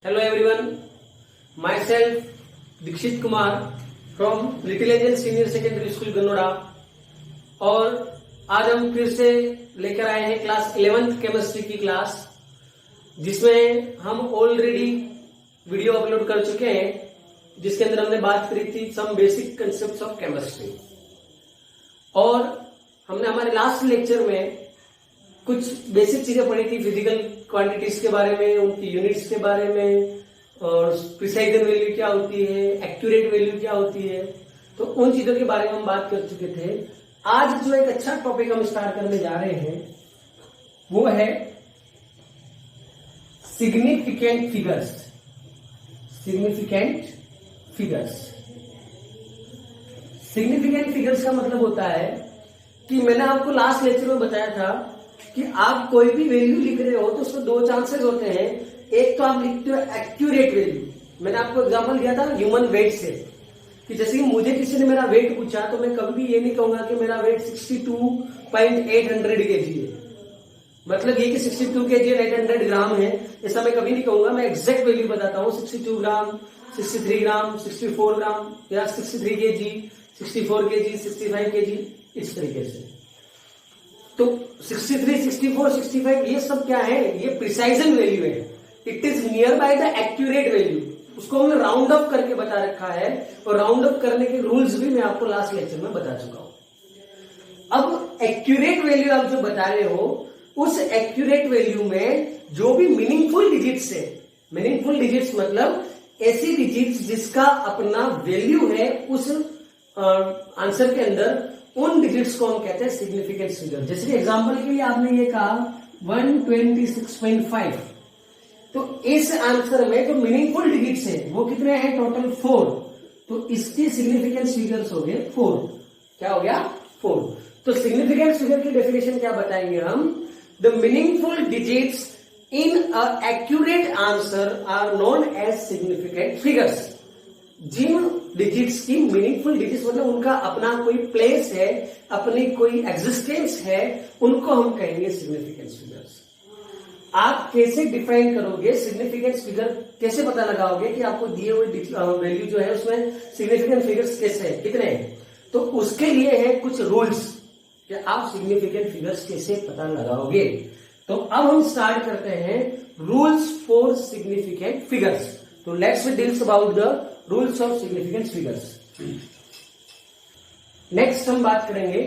Hello everyone, myself Dikshit Kumar from Little Angel Senior Secondary School गन्नौरा। और आज हम फिर से लेकर आए हैं क्लास 11th केमिस्ट्री की क्लास, जिसमें हम ऑलरेडी वीडियो अपलोड कर चुके हैं, जिसके अंदर हमने बात करी थी some basic concepts of chemistry. और हमने हमारे लास्ट लेक्चर में कुछ बेसिक चीजें पढ़ी थी, फिजिकल क्वांटिटीज के बारे में, उनकी यूनिट्स के बारे में, और प्रिसाइजन वैल्यू क्या होती है, एक्यूरेट वैल्यू क्या होती है। तो उन चीजों के बारे में हम बात कर चुके थे। आज जो एक अच्छा टॉपिक हम स्टार्ट करने जा रहे हैं वो है significant figures. Significant figures, significant figures का मतलब होता है कि मैंने आपको लास्ट लेक्चर में बताया था कि आप कोई भी वैल्यू लिख रहे हो तो उसमें दो चांसेस होते हैं। एक तो आप लिखते हो एक्यूरेट वैल्यू। मैंने आपको एग्जांपल दिया था ह्यूमन वेट से, कि जैसे कि मुझे किसी ने मेरा वेट पूछा तो मैं कभी भी ये नहीं कहूंगा कि मेरा वेट 62.800 kg है, मतलब ये कि 62 kg 800 ग्राम है, ऐसा मैं कभी नहीं कहूंगा। मैं एग्जैक्ट वैल्यू बताता हूँ, 62 ग्राम, 63 ग्राम, 64 ग्राम, या 63 kg, 64 kg, 65 kg, इस तरीके से। तो 63, 64, 65 ये सब क्या है? ये प्रिसाइजन वैल्यू है। It is near by the accurate value. उसको हमने राउंड अप करके बता रखा है, और राउंड अप करने के रूल्स भी मैं आपको लास्ट लेक्चर में बता चुका हूं। अब एक्यूरेट वैल्यू आप जो बता रहे हो, उस एक्यूरेट वैल्यू में जो भी मीनिंगफुल डिजिट्स है, मीनिंगफुल डिजिट्स मतलब ऐसी डिजिट्स जिसका अपना वैल्यू है उस आंसर के अंदर, उन डिजिट्स को हम कहते हैं सिग्निफिकेंट फिगर। जैसे कि एग्जांपल के लिए आपने ये कहा 126.5, तो इस आंसर में जो मीनिंगफुल डिजिट्स है वो कितने हैं? टोटल 4। तो इसकी सिग्निफिकेंट फिगर्स हो गए 4। क्या हो गया? 4। तो सिग्निफिकेंट फिगर की डेफिनेशन क्या बताएंगे हम? The meaningful digits in a accurate answer are known as significant figures. जिन डिजिट्स की मीनिंगफुल डिजिट्स मतलब उनका अपना कोई प्लेस है, अपनी कोई एग्जिस्टेंस है, उनको हम कहेंगे सिग्निफिकेंस फिगर्स। आप कैसे डिफाइन करोगे सिग्निफिकेंस फिगर? कैसे पता लगाओगे कि आपको दिए हुए वैल्यू जो है उसमें सिग्निफिकेंट फिगर्स कैसे है, कितने हैं? तो उसके लिए है कुछ रूल्स कि आप सिग्निफिकेंट फिगर्स कैसे पता लगाओगे। तो अब हम स्टार्ट करते हैं रूल्स फॉर सिग्निफिकेंट फिगर्स। तो let's deals about the rules of significant figures. Next हम बात करेंगे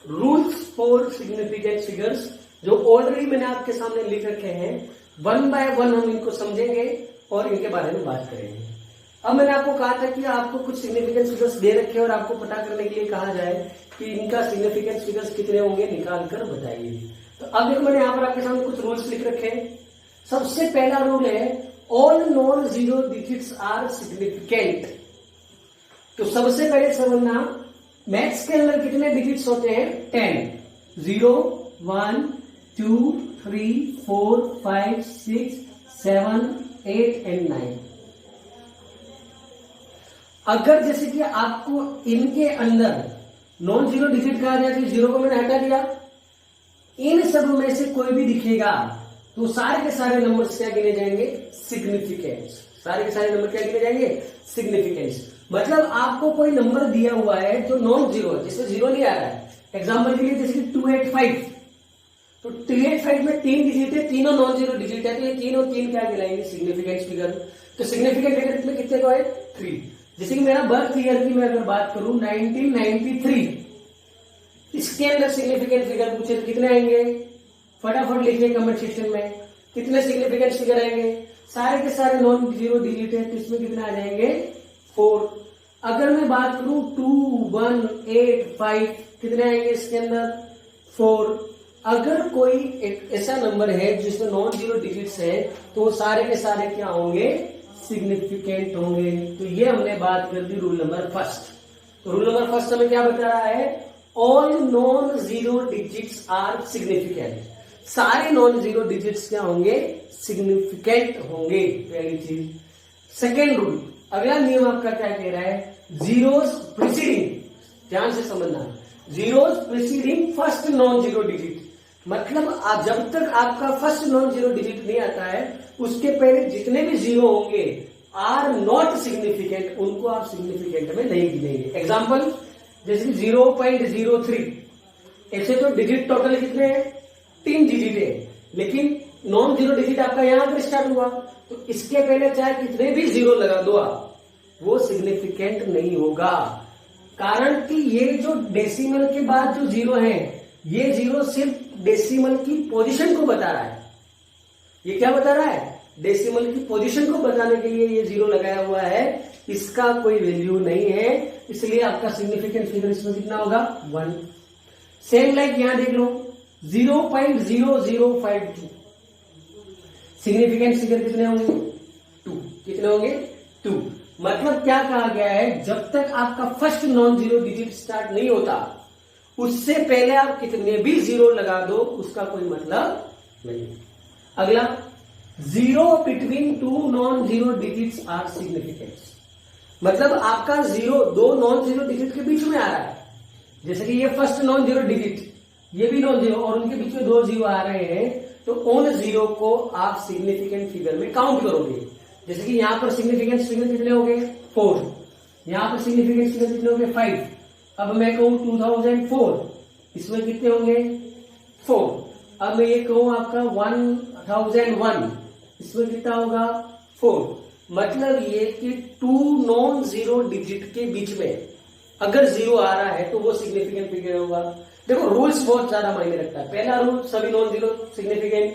रूल्स फॉर सिग्निफिकेंट फिगर्स, जो ऑलरेडी मैंने आपके सामने लिख रखे हैं। वन बाय वन हम इनको समझेंगे और इनके बारे में बात करेंगे। अब मैंने आपको कहा था कि आपको कुछ सिग्निफिकेंट फिगर्स दे रखे हैं और आपको पता करने के लिए कहा जाए कि इनका सिग्निफिकेंट फिगर्स कितने होंगे, निकाल कर बताइए। तो अब देखो मैंने यहां पर आपके सामने कुछ रूल्स लिख रखे हैं। सबसे पहला रूल है all non zero digits are significant. तो सबसे पहले समझना, मैथ्स के अंदर कितने डिजिट्स होते हैं? 10। 0, 1, 2, 3, 4, 5, 6, 7, 8 एंड 9। अगर जैसे कि आपको इनके अंदर नॉन जीरो डिजिट कहा जाए, तो जीरो को मैंने हटा दिया, इन सब में से कोई भी दिखेगा तो सारे के सारे नंबर्स क्या गिने जाएंगे? सिग्निफिकेंस। सारे के सारे नंबर क्या गिने जाएंगे? सिग्निफिकेंस। मतलब आपको कोई नंबर दिया हुआ है जो नॉन जीरो है, जिसमें जीरो नहीं आ रहा है। एग्जांपल के लिए जैसे 285, तो 285 में 3 डिजिट है, तीनों नॉन जीरो डिजिट है, तो ये 3 और 3 क्या गिनाएंगे? Significant figure. तो सिग्निफिकेंट फिगर में कितने को है? 3। जैसे कि मेरा बर्थ ईयर की मैं अगर बात करूं 1993, इसके अंदर सिग्निफिकेंट फिगर पूछे तो कितने आएंगे? फटाफट लिखिए कमेंट सेक्शन में, कितने सिग्निफिकेंट फिगर आएंगे? सारे के सारे नॉन जीरो डिजिट है, तो इसमें कितने आ जाएंगे? 4। अगर मैं बात करूं 2185, कितने आएंगे इसके अंदर? 4। अगर कोई एक ऐसा नंबर है जिसमें नॉन जीरो डिजिट्स है, तो वो सारे के सारे क्या होंगे? सिग्निफिकेंट होंगे। तो ये हमने बात कर दी रूल नंबर फर्स्ट। तो रूल नंबर फर्स्ट हमें क्या बता रहा है? All non zero digits are significant. सारे नॉन जीरो डिजिट्स क्या होंगे? सिग्निफिकेंट होंगे। पहली चीज। सेकेंड रूल, अगला नियम आपका क्या कह रहा है? जीरोस प्रीसीडिंग, ध्यान से समझना, zeros preceding first non zero digit. मतलब जब तक आपका फर्स्ट नॉन जीरो डिजिट नहीं आता है उसके पहले जितने भी जीरो होंगे आर नॉट सिग्निफिकेंट, उनको आप सिग्निफिकेंट में नहीं गिनेंगे। एग्जाम्पल जैसे 0.03, ऐसे तो डिजिट टोटल कितने हैं, 3 डिजिट है, लेकिन नॉन जीरो डिजिट आपका यहां पर स्टार्ट हुआ तो इसके पहले चाहे कितने भी जीरो लगा दो आप, वो सिग्निफिकेंट नहीं होगा। कारण कि ये जो डेसिमल के बाद जो जीरो है, ये जीरो सिर्फ डेसिमल की पोजीशन को बता रहा है। ये क्या बता रहा है, डेसिमल की पोजीशन को बताने के लिए ये जीरो लगाया हुआ है, इसका कोई वैल्यू नहीं है, इसलिए आपका सिग्निफिकेंट फिगर इसमें कितना होगा, 1। सेम लाइक यहां देख लो 0.0052, सिग्निफिकेंट फिगर कितने होंगे, 2। कितने होंगे, 2। मतलब क्या कहा गया है, जब तक आपका first non zero digit start नहीं होता उससे पहले आप कितने भी जीरो लगा दो उसका कोई मतलब नहीं। अगला, zero between 2 non zero digits are significant, मतलब आपका जीरो 2 नॉन जीरो डिजिट के बीच में आ रहा है, जैसे कि ये फर्स्ट नॉन जीरो डिजिट, ये भी नॉन जीरो, और उनके बीच में 2 जीरो आ रहे हैं, तो उन जीरो को आप सिग्निफिकेंट फिगर में काउंट करोगे। जैसे कि यहां पर सिग्निफिकेंट फिगर कितने हो गए, 4, यहां पर सिग्निफिकेंट फिगर कितने हो गए, 5। अब मैं कहूं 2004, इसमें कितने होंगे, 4। अब मैं ये कहूं आपका 1001, इसमें कितना होगा, 4। मतलब ये कि 2 नॉन जीरो डिजिट के बीच में अगर जीरो आ रहा है तो वो सिग्निफिकेंट फिगर होगा। देखो रूल्स बहुत ज्यादा मायने रखता है। पहला रूल, सभी non zero significant,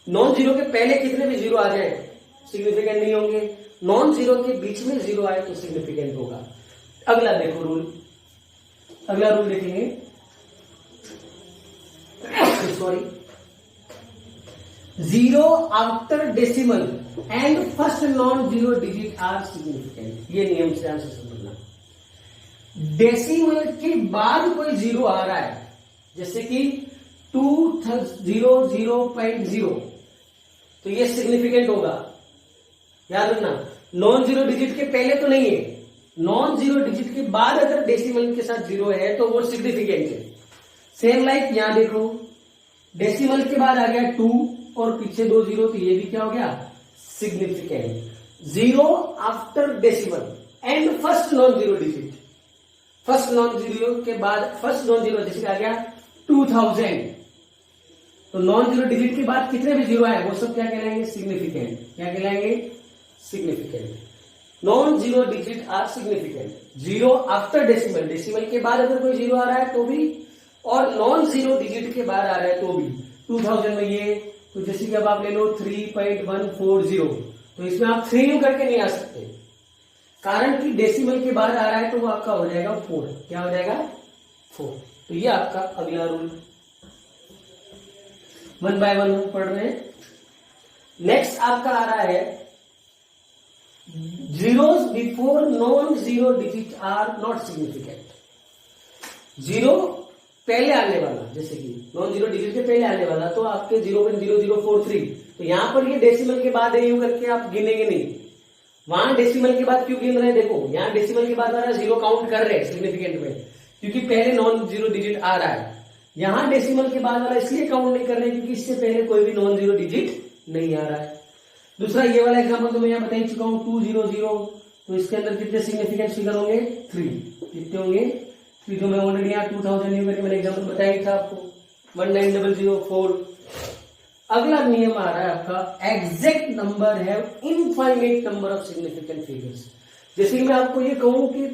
non zero के पहले कितने भी जीरो आ जाए सिग्निफिकेंट नहीं होंगे, नॉन जीरो के बीच में जीरो आए तो सिग्निफिकेंट होगा। अगला देखो रूल, अगला रूल देखेंगे, sorry, zero after decimal and first non zero digit are significant. ये नियम से आंसर समझना, डेसिमल के बाद कोई जीरो आ रहा है, जैसे कि 200.0, तो ये सिग्निफिकेंट होगा। याद रखना, नॉन जीरो डिजिट के पहले तो नहीं है, नॉन जीरो डिजिट के बाद अगर डेसिमल के साथ जीरो है तो वो सिग्निफिकेंट है। सेम लाइक यहां देखो, डेसिमल के बाद आ गया 2 और पीछे 2 जीरो, तो ये भी क्या हो गया, significant. Zero after decimal and first non zero digit, first non zero के बाद फर्स्ट नॉन जीरो डिजिट आ गया 2000, तो नॉन जीरो डिजिट के बाद कितने भी जीरो आए वो सब क्या कहलाएंगे, सिग्निफिकेंट। क्या कहलाएंगे, significant. Non zero digit are significant. Zero after decimal, decimal के बाद अगर कोई जीरो आ रहा है तो भी, और नॉन जीरो डिजिट के बाद आ रहा है तो भी। 2000 में ये, तो जैसे कि अब आप ले लो 3.140, तो इसमें आप 3 यू करके नहीं आ सकते, कारण कि डेसिमल के बाद आ रहा है तो वो आपका हो जाएगा 4। क्या हो जाएगा, 4। तो ये आपका अगला रूल, 1 बाय 1 पढ़ रहे हैं। नेक्स्ट आपका आ रहा है, zeros before non zero digit are not significant. Zero पहले आने वाला, जैसे कि नॉन जीरो डिजिट के पहले आने वाला, तो आपके 0.0043, तो यहां पर ये डेसिमल के बाद है यूं करके आप गिनेंगे नहीं। वहां डेसिमल के बाद क्यों गिन रहे हैं, देखो यहां डेसिमल के बाद वाला जीरो काउंट कर रहे हैं सिग्निफिकेंट में, क्योंकि पहले नॉन जीरो डिजिट आ रहा है। यहां डेसिमल के बाद वाला इसलिए काउंट नहीं कर रहे हैं क्योंकि इससे पहले कोई भी नॉन जीरो डिजिट नहीं आ रहा है। दूसरा ये वाला एग्जांपल तो मैं यहां बता ही चुका हूं, 200, तो इसके अंदर कितने सिग्निफिकेंट फिगर होंगे, 3। कितने होंगे, 3। जो मैं ऑलरेडी यहाँ 2000 यूं करके मैंने एग्जांपल बताया था आपको, 19004। अगला नियम आ रहा है आपका, एग्जैक्ट नंबर है infinite number of significant figures. जैसे कि मैं आपको ये कहूं कि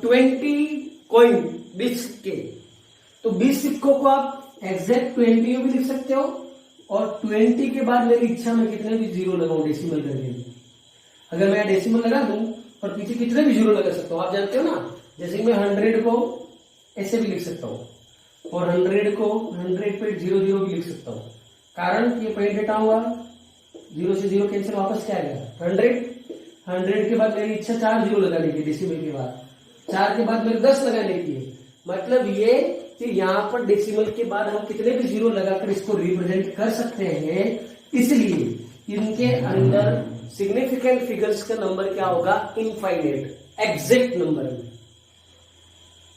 20 कॉइन 20 सिक्के, तो 20 सिक्कों को आप एग्जैक्ट 20 भी लिख सकते हो, और 20 के बाद मेरी इच्छा में कितने भी जीरो लगाऊं डेसिमल करके। अगर मैं डेसिमल लगा दूं और पीछे कितने भी जीरो लगा सकता हूं, आप जानते हो ना, जैसे कि मैं 100 को ऐसे भी लिख सकता हूं, और 100 को 100.00 भी लिख सकता हूं, कारण ये पॉइंट हटाऊंगा, 0 से 0 कैंसिल, वापस क्या आएगा 100 के बाद मेरी इच्छा 4 जीरो लगाने की, डेसिमल के बाद 4 के बाद मेरे 10 लगाने की है। मतलब ये कि यहाँ पर डेसिमल के बाद हम कितने भी जीरो लगाकर इसको रिप्रेजेंट कर सकते हैं, इसलिए इनके अंदर सिग्निफिकेंट फिगर्स का नंबर क्या होगा, इनफाइनाइट, एग्जैक्ट नंबर में।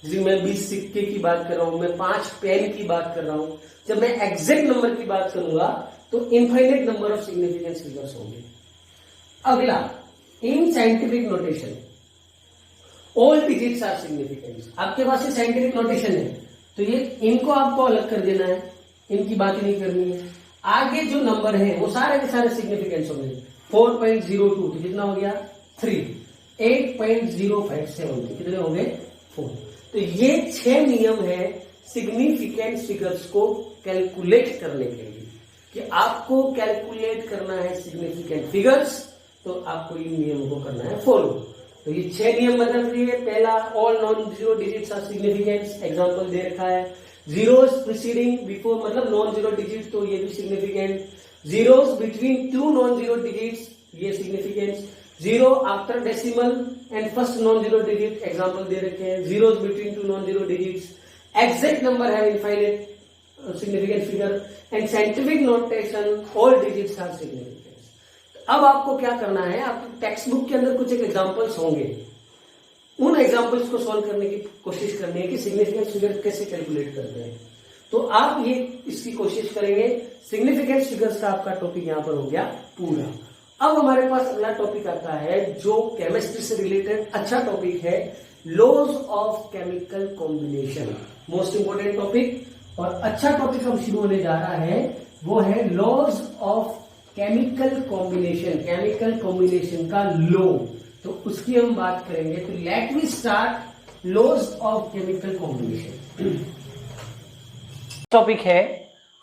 जैसे मैं 20 सिक्के की बात कर रहा हूं, मैं 5 पेन की बात कर रहा हूं, जब मैं एग्जैक्ट नंबर की बात करूंगा तो infinite number of significance figures होंगे। अगला, in scientific notation all digits are significant. आपके पास ये साइंटिफिक नोटेशन है तो ये इनको आपको अलग कर देना है, इनकी बात नहीं करनी है। आगे जो नंबर है वो सारे के सारे सिग्निफिकेंस होंगे। 4.02 तो कितना हो गया 3, 8.057 कितने होंगे 4। तो ये 6 नियम है सिग्निफिकेंट फिगर्स को कैलकुलेट करने के लिए, कि आपको कैलकुलेट करना है सिग्निफिकेंट फिगर्स तो आपको इन नियमों को करना है फॉलो। तो ये 6 नियम बदल रही है। पहला, all non zero digits are significant, example दे रखा है। जीरोस प्रीसीडिंग बिफोर मतलब नॉन जीरो डिजिट तो ये भी significant. Zeros between 2 non zero digits ये significant. Zero after decimal and first non zero digit example दे रखे हैं। Zeros between 2 non zero digits, exact number है infinite significant figure and scientific notation all digits are significant. अब आपको क्या करना है, आपकी टेक्स्ट बुक के अंदर कुछ एक एग्जांपल्स होंगे, उन एग्जांपल्स को सॉल्व करने की कोशिश करनी है कि सिग्निफिकेंट फिगर कैसे कैलकुलेट करते हैं। तो आप ये इसकी कोशिश करेंगे। सिग्निफिकेंट फिगर्स का आपका टॉपिक यहां पर हो गया पूरा। अब हमारे पास अगला टॉपिक आता है जो केमिस्ट्री से रिलेटेड अच्छा टॉपिक है, laws of chemical combination. Most important topic और अच्छा टॉपिक अब शुरू होने जा रहा है, वो है laws of chemical combination. Chemical combination का लॉ, तो उसकी हम बात करेंगे। तो let we start laws of chemical combination. Topic है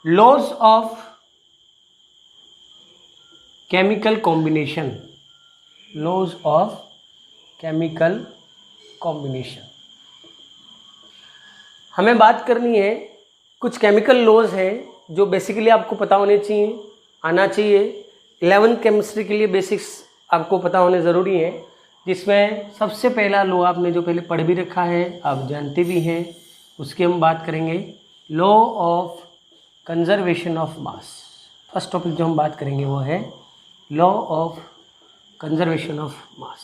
laws of chemical combination. Laws of chemical combination हमें बात करनी है। कुछ केमिकल लॉज हैं जो बेसिकली आपको पता होने चाहिए, आना चाहिए। 11th केमिस्ट्री के लिए बेसिक्स आपको पता होने ज़रूरी है, जिसमें सबसे पहला लॉ आपने जो पहले पढ़ भी रखा है, आप जानते भी हैं, उसकी हम बात करेंगे, law of conservation of mass. First topic जो हम बात करेंगे वो है law of conservation of mass.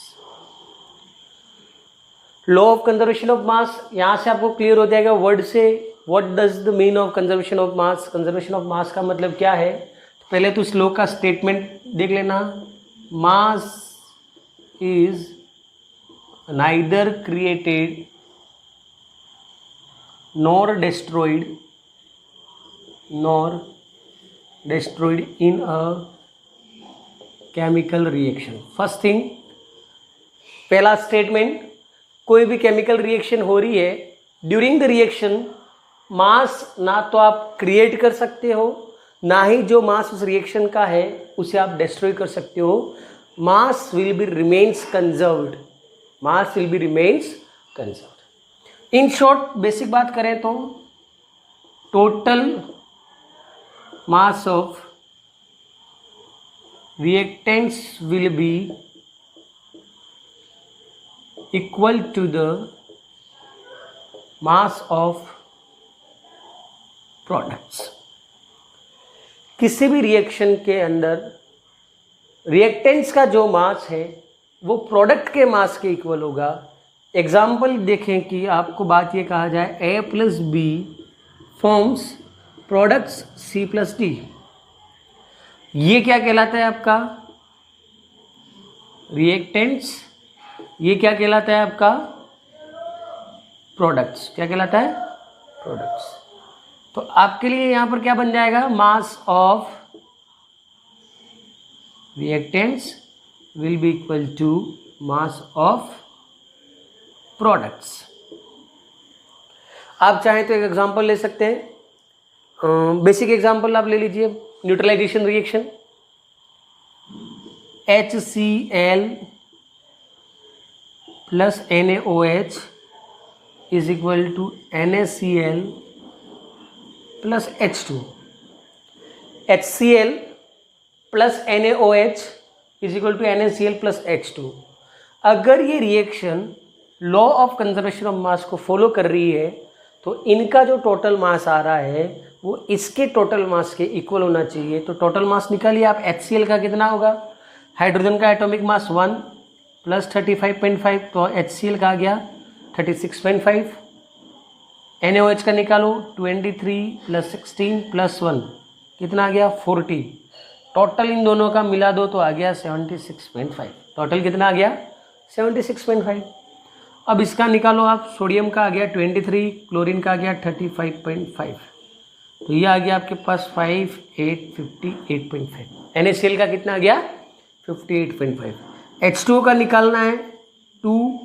Law of conservation of मास, यहाँ से आपको क्लियर हो जाएगा वर्ड से, what does the mean of conservation of mass. Conservation of मास का मतलब क्या है, तो पहले तो इस लॉ का स्टेटमेंट देख लेना। Mass is neither created nor destroyed in a chemical reaction। First thing, पहला स्टेटमेंट, कोई भी केमिकल रिएक्शन हो रही है, ड्यूरिंग द रिएक्शन मास ना तो आप क्रिएट कर सकते हो, ना ही जो मास उस रिएक्शन का है उसे आप डिस्ट्रॉय कर सकते हो। Mass will be remains conserved. Mass will be remains conserved. In short basic बात करें तो total mass of reactants will be equal to the mass of products। किसी भी रिएक्शन के अंदर रिएक्टेंट्स का जो मास है वो प्रोडक्ट के मास के इक्वल होगा। एग्जाम्पल देखें कि आपको बात ये कहा जाए A + B forms products C + D, ये क्या कहलाता है आपका रिएक्टेंट्स, ये क्या कहलाता है आपका प्रोडक्ट्स। क्या कहलाता है प्रोडक्ट्स। तो आपके लिए यहां पर क्या बन जाएगा, mass of reactants will be equal to mass of products. आप चाहें तो एक एग्जांपल ले सकते हैं। बेसिक एग्जांपल आप ले लीजिए, neutralisation reaction, HCl + NaOH is equal to NaCl + H2। HCl + NaOH is equal to NaCl + H2। अगर ये reaction law of conservation of mass को फॉलो कर रही है तो इनका जो टोटल मास आ रहा है वो इसके टोटल मास के इक्वल होना चाहिए। तो टोटल मास निकालिए आप, HCl का कितना होगा, हाइड्रोजन का एटॉमिक मास 1 + 35.5, तो HCl का आ गया 36.5 NaOH का निकालो, 23 + 16 + 1 कितना आ गया 40। टोटल इन दोनों का मिला दो तो आ गया 76.5। टोटल कितना आ गया 76.5। अब इसका निकालो आप, सोडियम का आ गया 23, क्लोरीन का आ गया 35.5, तो ये आ गया आपके पास 5858.5। NaCl का कितना आ गया 58.5। H2O का निकालना है 2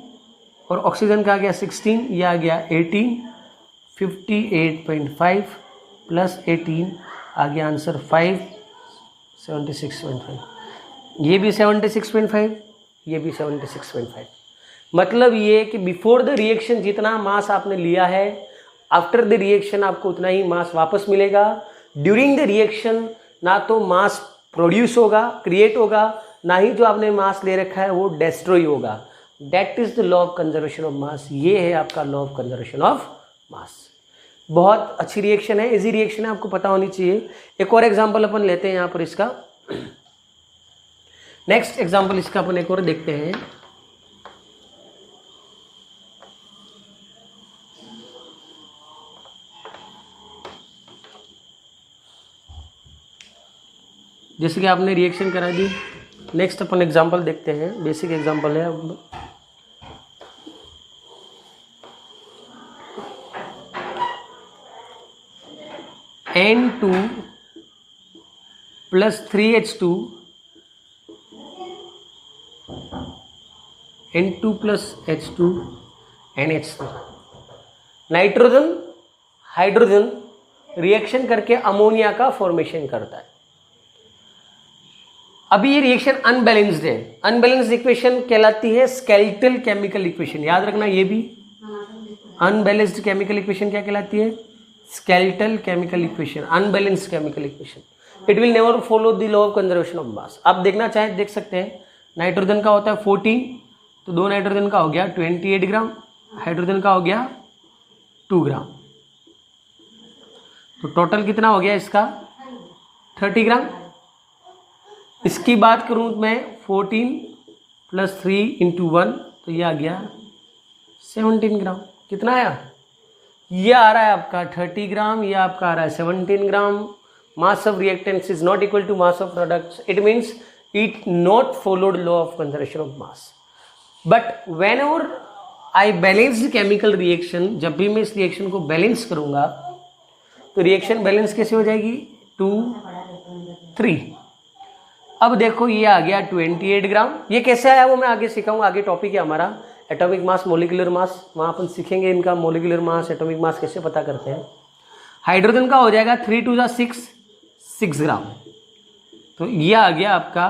और ऑक्सीजन का आ गया 16, ये आ गया 18। 58.5 + 18 आ गया आंसर 76.5। ये भी 76.5, ये भी 76.5। मतलब ये कि बिफोर द रिएक्शन जितना मास आपने लिया है, आफ्टर द रिएक्शन आपको उतना ही मास वापस मिलेगा। ड्यूरिंग द रिएक्शन ना तो मास प्रोड्यूस होगा, क्रिएट होगा, ना ही जो आपने मास ले रखा है वो डिस्ट्रॉय होगा। That is the law of conservation of मास। ये है आपका लॉ ऑफ कंजर्वेशन ऑफ मास। बहुत अच्छी रिएक्शन है, इजी रिएक्शन है, आपको पता होनी चाहिए। एक और एग्जांपल अपन लेते हैं यहाँ पर इसका। नेक्स्ट एग्जांपल इसका अपन एक और देखते हैं। जैसे कि आपने रिएक्शन करा दी, नेक्स्ट अपन एग्जांपल देखते हैं। बेसिक एग्जांपल है। N2 + 3H2, N2 + H2 NH3। Nitrogen hydrogen reaction करके अमोनिया का फॉर्मेशन करता है। अभी ये रिएक्शन अनबैलेंस्ड है। अनबैलेंस्ड इक्वेशन कहलाती है स्केलेटल केमिकल इक्वेशन। याद रखना, ये भी अनबैलेंस्ड केमिकल इक्वेशन क्या कहलाती है? Skeletal chemical equation, unbalanced chemical equation. It will never follow the law of conservation of मास। आप देखना चाहें देख सकते हैं। नाइट्रोजन का होता है 14, तो 2 नाइट्रोजन का हो गया 28 ग्राम, हाइड्रोजन का हो गया 2 ग्राम, तो टोटल कितना हो गया इसका 30 ग्राम। इसकी बात करूं मैं 14 + 3 × 1, तो ये आ गया 17 ग्राम। कितना आया? ये आ रहा है आपका 30 ग्राम, ये आपका आ रहा है 17 gram. Mass of reactants is not equal to mass of products. It means it not followed law of conservation of mass. But whenever I balanced chemical reaction, जब भी मैं इस रिएक्शन को बैलेंस करूंगा तो रिएक्शन बैलेंस कैसे हो जाएगी? 2, 3। अब देखो ये आ गया 28 ग्राम। ये कैसे आया वो मैं आगे सिखाऊंगा। आगे टॉपिक है हमारा एटॉमिक मास, मोलिकुलर मास। वहाँ अपन सीखेंगे इनका मोलिकुलर मास, एटॉमिक मास कैसे पता करते हैं। हाइड्रोजन का हो जाएगा 3 × 6 ग्राम, तो ये आ गया आपका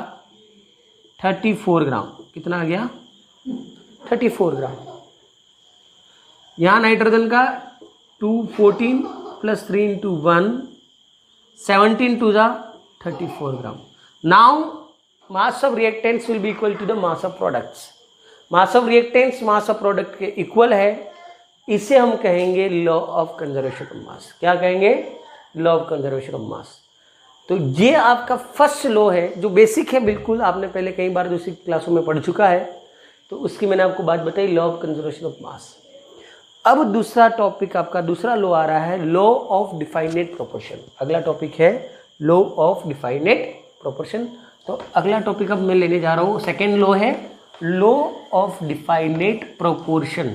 34 ग्राम। कितना आ गया? 34 ग्राम। यहाँ नाइट्रोजन का 214 + 3 × 1, 17 × 34 ग्राम। Now mass of reactants will be equal to the mass of products. Mass of reactants mass of product के इक्वल है। इसे हम कहेंगे लॉ ऑफ कंजर्वेशन ऑफ मास। क्या कहेंगे? लॉ ऑफ कंजर्वेशन ऑफ मास। तो ये आपका फर्स्ट लॉ है जो बेसिक है, बिल्कुल आपने पहले कई बार दूसरी क्लासों में पढ़ चुका है, तो उसकी मैंने आपको बात बताई, लॉ ऑफ कंजर्वेशन ऑफ मास। अब दूसरा टॉपिक आपका, दूसरा लॉ आ रहा है लॉ ऑफ डिफाइनेट प्रोपोर्शन। अगला टॉपिक है लॉ ऑफ डिफाइनेट प्रोपोर्शन। तो अगला टॉपिक अब मैं लेने जा रहा हूं, सेकेंड लॉ है लॉ ऑफ डिफाइनेट प्रोपोर्शन।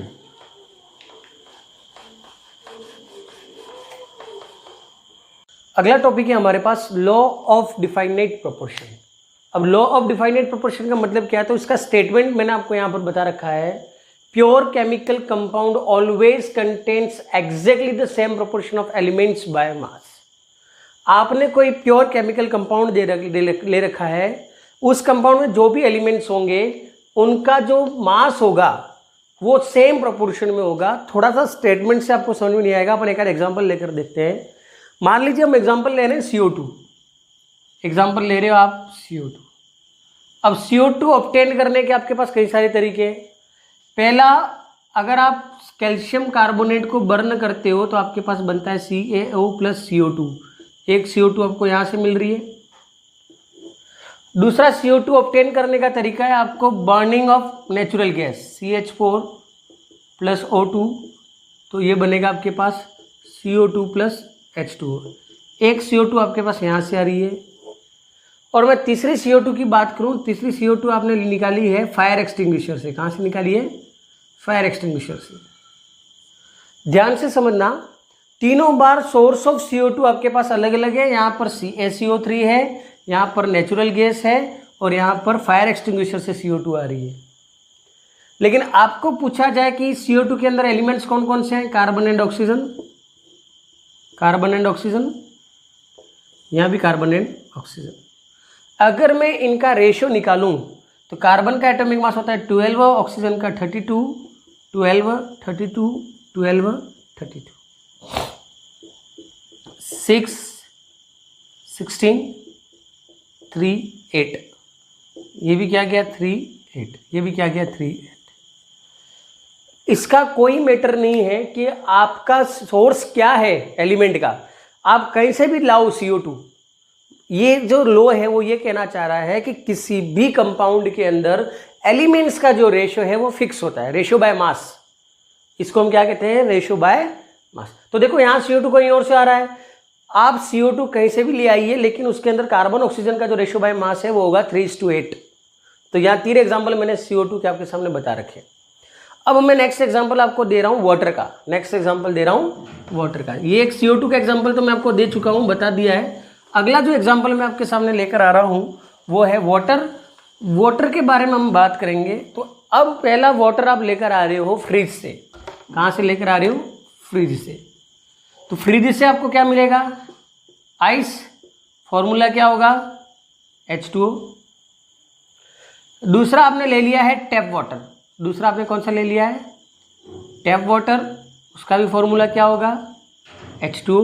अगला टॉपिक है हमारे पास लॉ ऑफ डिफाइनेट प्रोपोर्शन। अब लॉ ऑफ डिफाइनेट प्रोपोर्शन का मतलब क्या है? तो इसका स्टेटमेंट मैंने आपको यहां पर बता रखा है। Pure chemical compound always contains exactly the same proportion of elements by mass. आपने कोई प्योर केमिकल कंपाउंड ले रखा है, उस कंपाउंड में जो भी एलिमेंट्स होंगे उनका जो मास होगा वो सेम प्रोपोर्शन में होगा। थोड़ा सा स्टेटमेंट से आपको समझ में नहीं आएगा, अपन एक एग्जांपल लेकर देखते हैं। मान लीजिए हम एग्जांपल ले रहे हैं CO2। एग्जांपल ले रहे हो आप CO2। अब CO2 ऑब्टेन करने के आपके पास कई सारे तरीके हैं। पहला, अगर आप कैल्शियम कार्बोनेट को बर्न करते हो तो आपके पास बनता है CaO + CO2। एक CO2 आपको यहां से मिल रही है। दूसरा CO2 ऑब्टेन करने का तरीका है आपको burning of natural gas CH4 + O2 तो ये बनेगा आपके पास CO2 प्लस H2O। एक CO2 आपके पास यहाँ से आ रही है। और मैं तीसरी CO2 की बात करूँ, तीसरी CO2 आपने निकाली है फायर एक्सटिंग्विशर से। कहाँ से निकाली है? फायर एक्सटिंग्विशर से। ध्यान से समझना, तीनों बार सोर्स ऑफ CO2 आपके पास अलग अलग है। यहाँ पर CaCO3 है, यहाँ पर नेचुरल गैस है, और यहाँ पर फायर एक्सटिंग्विशर से CO2 आ रही है। लेकिन आपको पूछा जाए कि CO2 के अंदर एलिमेंट्स कौन कौन से हैं? Carbon and oxygen, carbon and oxygen, यहाँ भी कार्बन एंड ऑक्सीजन। अगर मैं इनका रेशियो निकालूं तो कार्बन का एटॉमिक मास होता है 12, ऑक्सीजन का 32, 12, 32, 12, 32, 6, 16, 3, 8। ये भी क्या गया? 3, 8। ये भी क्या गया? 3, 8। इसका कोई मैटर नहीं है कि आपका सोर्स क्या है एलिमेंट का, आप कहीं से भी लाओ CO2। ये जो लो है वो ये कहना चाह रहा है कि किसी भी कंपाउंड के अंदर एलिमेंट्स का जो रेशियो है वो फिक्स होता है, रेशियो बाय मास। इसको हम क्या कहते हैं? Ratio by mass. तो देखो यहाँ CO2 कहीं और से आ रहा है, आप CO2 कहीं से भी ले आइए, लेकिन उसके अंदर कार्बन ऑक्सीजन का जो रेशियो बाय मास है वो होगा 3:8। तो यहाँ 3 एग्जाम्पल मैंने CO2 के आपके सामने बता रखे। अब मैं नेक्स्ट एग्जाम्पल आपको दे रहा हूँ वाटर का। नेक्स्ट एग्जाम्पल दे रहा हूँ वाटर का। ये एक CO2 का एग्जाम्पल तो मैं आपको दे चुका हूँ, बता दिया है। अगला जो एग्जाम्पल मैं आपके सामने लेकर आ रहा हूँ वो है वाटर। वाटर के बारे में हम बात करेंगे। तो अब पहला वाटर आप लेकर आ रहे हो फ्रिज से। कहाँ से लेकर आ रहे हो? फ्रिज से। तो फ्रिज से आपको क्या मिलेगा? आइस। फॉर्मूला क्या होगा? H2O। दूसरा आपने ले लिया है टैप वाटर। दूसरा आपने कौन सा ले लिया है? Tap water. उसका भी फॉर्मूला क्या होगा? H2O।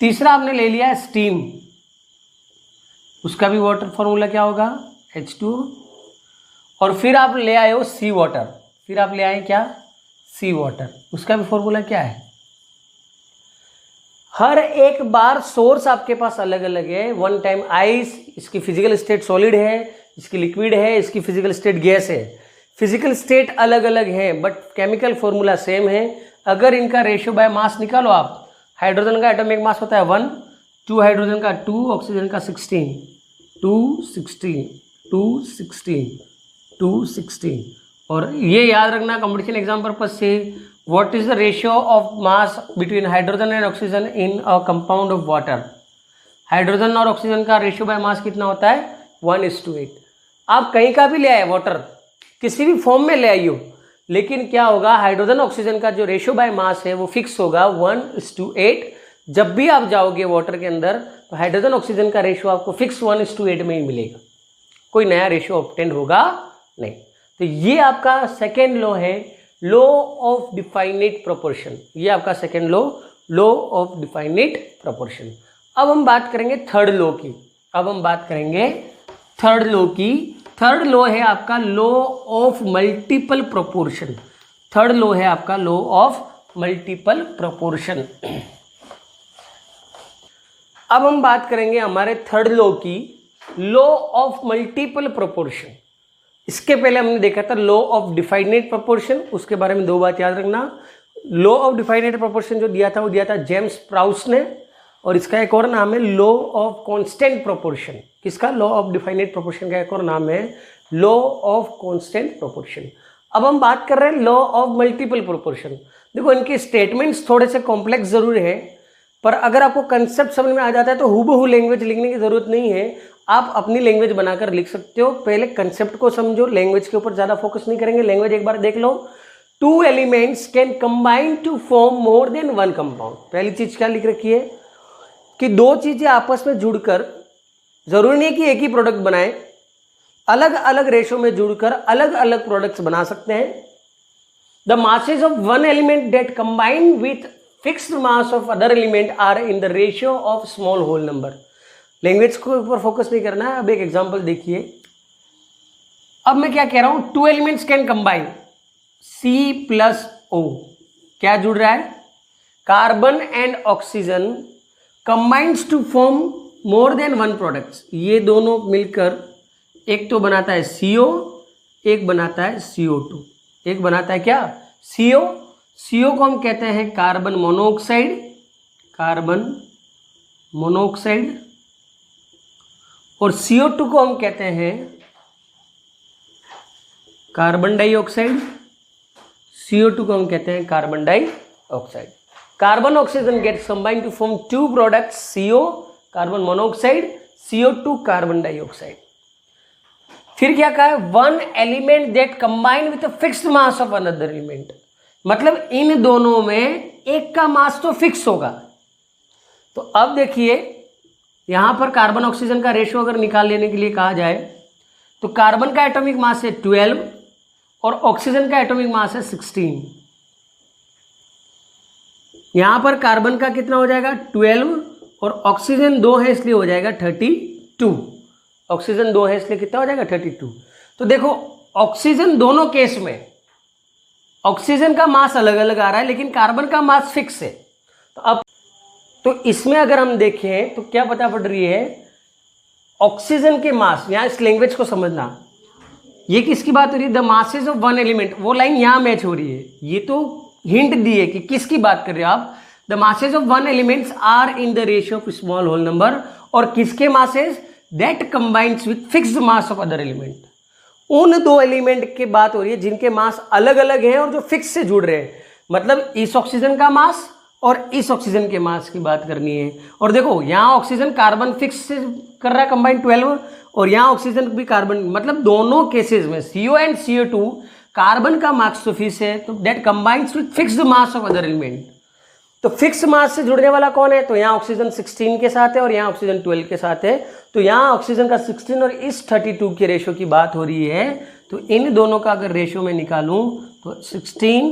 तीसरा आपने ले लिया है स्टीम। उसका भी वाटर फॉर्मूला क्या होगा? H2O। और फिर आप ले आए हो सी वाटर। फिर आप ले आए क्या? सी वाटर। उसका भी फॉर्मूला क्या है? हर एक बार सोर्स आपके पास अलग अलग है। वन टाइम आइस, इसकी फिजिकल स्टेट सॉलिड है, इसकी लिक्विड है, इसकी फिजिकल स्टेट गैस है। फिजिकल स्टेट अलग अलग है बट केमिकल फॉर्मूला सेम है। अगर इनका रेशियो बाय मास निकालो आप, हाइड्रोजन का एटॉमिक मास होता है 1, 2 हाइड्रोजन का 2, ऑक्सीजन का 16, 2, 16, 2, 16, 2, 16। और ये याद रखना कॉम्पिटिशन एग्जाम पर्पज से, what is the ratio of mass between hydrogen and oxygen in a compound of water. Hydrogen और ऑक्सीजन का रेशियो बाय मास कितना होता है? 1:8। आप कहीं का भी ले आए वाटर, किसी भी फॉर्म में ले आइयो, लेकिन क्या होगा? हाइड्रोजन ऑक्सीजन का जो रेशियो बाय मास है वो फिक्स होगा 1:8। जब भी आप जाओगे वाटर के अंदर तो हाइड्रोजन ऑक्सीजन का रेशियो आपको फिक्स 1:8 में ही मिलेगा, कोई नया रेशियो ऑब्टेन होगा नहीं। तो ये आपका सेकेंड लॉ है, लॉ ऑफ डिफाइनिट प्रोपोर्शन। ये आपका second law, law of definite proportion. अब हम बात करेंगे थर्ड लॉ की। अब हम बात करेंगे थर्ड लॉ की। थर्ड लॉ है आपका law of multiple proportion. Third law है आपका लॉ ऑफ मल्टीपल प्रोपोर्शन। अब हम बात करेंगे हमारे थर्ड लॉ की, लॉ ऑफ मल्टीपल प्रोपोर्शन। इसके पहले हमने देखा था लॉ ऑफ डिफाइनिट प्रोपोर्शन। उसके बारे में 2 बात याद रखना। लॉ ऑफ डिफाइनिट प्रोपोर्शन जो दिया था वो दिया था जेम्स प्राउस ने, और इसका एक और नाम है लॉ ऑफ कांस्टेंट प्रोपोर्शन। किसका? लॉ ऑफ डिफाइनिट प्रोपोर्शन का एक और नाम है लॉ ऑफ कांस्टेंट प्रोपोर्शन। अब हम बात कर रहे हैं लॉ ऑफ मल्टीपल प्रोपोर्शन। देखो इनके स्टेटमेंट्स थोड़े से कॉम्प्लेक्स जरूर है, पर अगर आपको कंसेप्ट समझ में आ जाता है तो हूबहू लैंग्वेज लिखने की जरूरत नहीं है, आप अपनी लैंग्वेज बनाकर लिख सकते हो। पहले कंसेप्ट को समझो, लैंग्वेज के ऊपर ज्यादा फोकस नहीं करेंगे। लैंग्वेज एक बार देख लो। 2 elements can combine to form more than 1 compound. पहली चीज क्या लिख रखी है कि 2 चीजें आपस में जुड़कर, जरूरी नहीं कि एक ही प्रोडक्ट बनाए, अलग अलग रेशो में जुड़कर अलग अलग प्रोडक्ट्स बना सकते हैं। The masses of one element that combine with fixed mass of other element are in the ratio of small whole number। Language को ऊपर फोकस नहीं करना है। अब एक एग्जांपल देखिए। अब मैं क्या कह रहा हूं? 2 एलिमेंट्स कैन कंबाइन, C+O क्या जुड़ रहा है? Carbon and oxygen combines to form more than 1 products. ये दोनों मिलकर एक तो बनाता है CO, एक बनाता है CO2। एक बनाता है क्या? CO, CO को हम कहते हैं कार्बन मोनोऑक्साइड, कार्बन मोनोऑक्साइड, और CO2 को हम कहते हैं कार्बन डाइऑक्साइड, CO2 को हम कहते हैं carbon dioxide. Carbon oxygen gets combined to form two products, CO carbon monoxide, CO2 carbon dioxide. फिर क्या कहा है, one element that combine with fixed mass of another element, मतलब इन दोनों में एक का मास तो फिक्स होगा। तो अब देखिए यहां पर कार्बन ऑक्सीजन का रेशियो अगर निकाल लेने के लिए कहा जाए तो कार्बन का एटॉमिक मास है 12 और ऑक्सीजन का एटॉमिक मास है 16। यहां पर कार्बन का कितना हो जाएगा 12 और ऑक्सीजन 2 है इसलिए हो जाएगा 32। ऑक्सीजन 2 है इसलिए कितना हो जाएगा 32। तो देखो ऑक्सीजन दोनों केस में ऑक्सीजन का मास अलग अलग आ रहा है लेकिन कार्बन का मास फिक्स है। तो अब तो इसमें अगर हम देखें तो क्या पता पड़ रही है, ऑक्सीजन के मास, यहां इस लैंग्वेज को समझना, ये किसकी बात हो रही है, the masses of one element, वो लाइन यहां मैच हो रही है। ये तो हिंट दी है कि किसकी बात कर रहे हो आप, the masses of one elements are in the ratio of small whole number, और किसके masses, that combines with fixed mass of other element. उन दो एलिमेंट की बात हो रही है जिनके मास अलग अलग हैं और जो फिक्स से जुड़ रहे हैं, मतलब इस ऑक्सीजन का मास और इस ऑक्सीजन के मास की बात करनी है। और देखो यहाँ ऑक्सीजन कार्बन फिक्स से कर रहा है कंबाइंड 12 और यहाँ ऑक्सीजन भी कार्बन, मतलब दोनों केसेस में CO एंड CO2 कार्बन का मास तो फिक्स है, तो that combines with fixed mass of other element. तो फिक्स मास से जुड़ने वाला कौन है, तो यहाँ ऑक्सीजन 16 के साथ है और यहाँ ऑक्सीजन 12 के साथ है। तो यहाँ ऑक्सीजन का 16 और इस 32 के रेशियो की बात हो रही है। तो इन दोनों का अगर रेशियो में निकालूं तो 16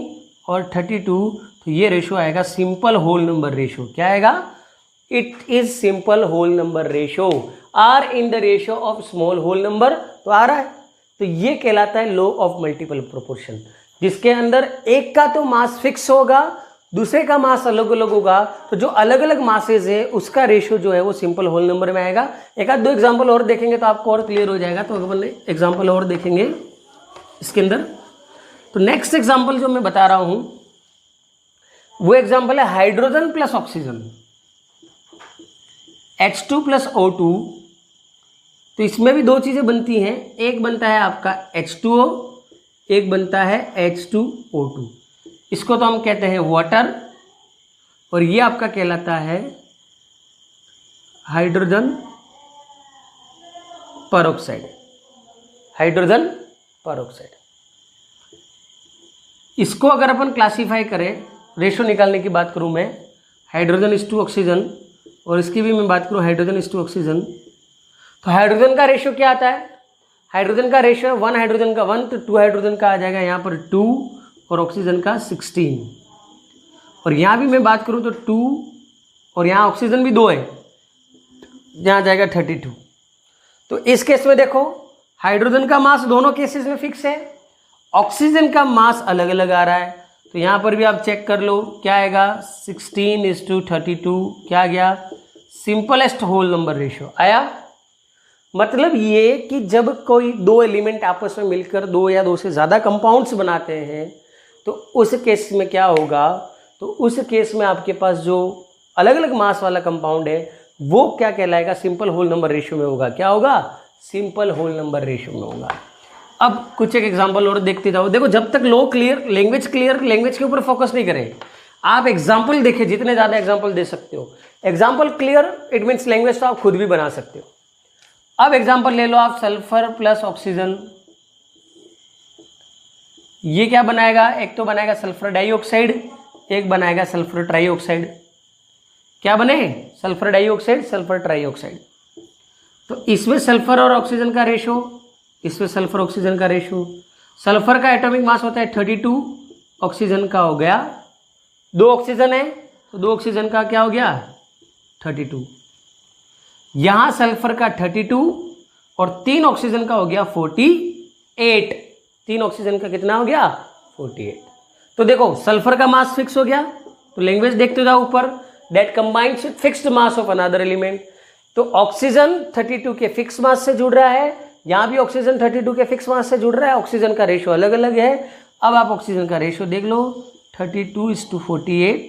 और 32, तो ये रेशियो आएगा सिंपल होल नंबर रेशियो। क्या आएगा, it is simple whole number ratio, are in the ratio of small whole number, तो आ रहा है। तो ये कहलाता है लॉ ऑफ मल्टीपल प्रोपोर्शन, जिसके अंदर एक का तो मास फिक्स होगा, दूसरे का मास अलग अलग होगा, तो जो अलग अलग मासेज है उसका रेशियो जो है वो सिंपल होल नंबर में आएगा। एक आध दो एग्जांपल और देखेंगे तो आपको और क्लियर हो जाएगा। तो अपन एग्जांपल और देखेंगे इसके अंदर। तो नेक्स्ट एग्जांपल जो मैं बता रहा हूं वो एग्जांपल है hydrogen plus oxygen, H2 plus O2। तो इसमें भी दो चीजें बनती हैं, एक बनता है आपका H2O, एक बनता है H2O2। इसको तो हम कहते हैं वाटर, और ये आपका कहलाता है हाइड्रोजन परऑक्साइड, हाइड्रोजन परऑक्साइड। इसको अगर अपन क्लासिफाई करें, रेशो निकालने की बात करूं मैं, हाइड्रोजन इज टू ऑक्सीजन, और इसकी भी मैं बात करूं हाइड्रोजन इज टू ऑक्सीजन, तो हाइड्रोजन का रेशियो क्या आता है, हाइड्रोजन का रेशियो 1 हाइड्रोजन का 1, तो 2 हाइड्रोजन का आ जाएगा यहाँ पर 2 और ऑक्सीजन का 16। और यहाँ भी मैं बात करूँ तो 2 और यहाँ ऑक्सीजन भी 2 है, यहाँ जाएगा 32। तो इस केस में देखो हाइड्रोजन का मास दोनों केसेस में फिक्स है, ऑक्सीजन का मास अलग अलग आ रहा है। तो यहाँ पर भी आप चेक कर लो क्या आएगा, 16:32, क्या आ गया, सिंपलेस्ट होल नंबर रेशियो आया। मतलब ये कि जब कोई दो एलिमेंट आपस में मिलकर दो या दो से ज़्यादा कंपाउंड्स बनाते हैं तो उस केस में क्या होगा, तो उस केस में आपके पास जो अलग अलग मास वाला कंपाउंड है वो क्या कहलाएगा, सिंपल होल नंबर रेशियो में होगा। क्या होगा, सिंपल होल नंबर रेशियो में होगा। अब कुछ एक एग्जांपल और देखते जाओ। देखो जब तक लो क्लियर, लैंग्वेज के ऊपर फोकस नहीं करें आप, एग्जाम्पल देखें, जितने ज़्यादा एग्जाम्पल दे सकते हो। Example clear it means language तो आप खुद भी बना सकते हो। अब एग्जाम्पल ले लो आप, सल्फर प्लस ऑक्सीजन, ये क्या बनाएगा, एक तो बनाएगा सल्फर डाइऑक्साइड, एक बनाएगा सल्फर ट्राइऑक्साइड। क्या बने, सल्फर डाइऑक्साइड, सल्फर ट्राइऑक्साइड। तो इसमें सल्फर और ऑक्सीजन का रेशो, इसमें सल्फर ऑक्सीजन का रेशो, सल्फर का एटॉमिक मास होता है 32, ऑक्सीजन का हो गया, 2 ऑक्सीजन है तो 2 ऑक्सीजन का क्या हो गया 32। यहां सल्फर का 32 और 3 ऑक्सीजन का हो गया 48। 3 ऑक्सीजन का कितना हो गया 48। तो देखो सल्फर का मास फिक्स हो गया, तो लैंग्वेज देखते जाओ ऊपर, that combines with fixed mass of another element. तो ऑक्सीजन 32 के फिक्स मास से जुड़ रहा है, यहां भी ऑक्सीजन 32 के फिक्स मास से जुड़ रहा है, ऑक्सीजन का रेशियो अलग अलग है। अब आप ऑक्सीजन का रेशियो देख लो, 32:48,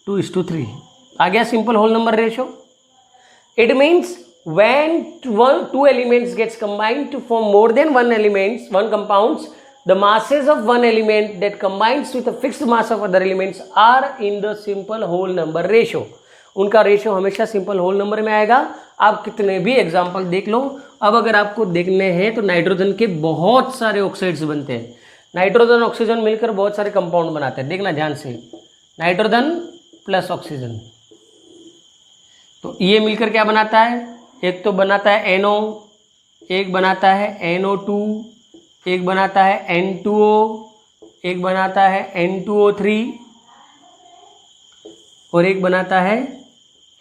2:3 आ गया simple whole number ratio. It means when two elements gets combined to form more than one compounds, the masses of one element that combines with a fixed mass of other elements are in the simple whole number ratio. उनका ratio हमेशा simple whole number में आएगा. आप कितने भी example देख लो. अब अगर आपको देखने हैं तो नाइट्रोजन के बहुत सारे ऑक्साइड्स बनते हैं. नाइट्रोजन ऑक्सीजन मिलकर बहुत सारे कंपाउंड बनाते हैं. देखना ध्यान से, नाइट्रोजन प्लस ऑक्सीजन, तो ये मिलकर क्या बनाता है? एक तो बनाता है NO, एक बनाता है NO2, एक बनाता है N2O, एक बनाता है N2O3 और एक बनाता है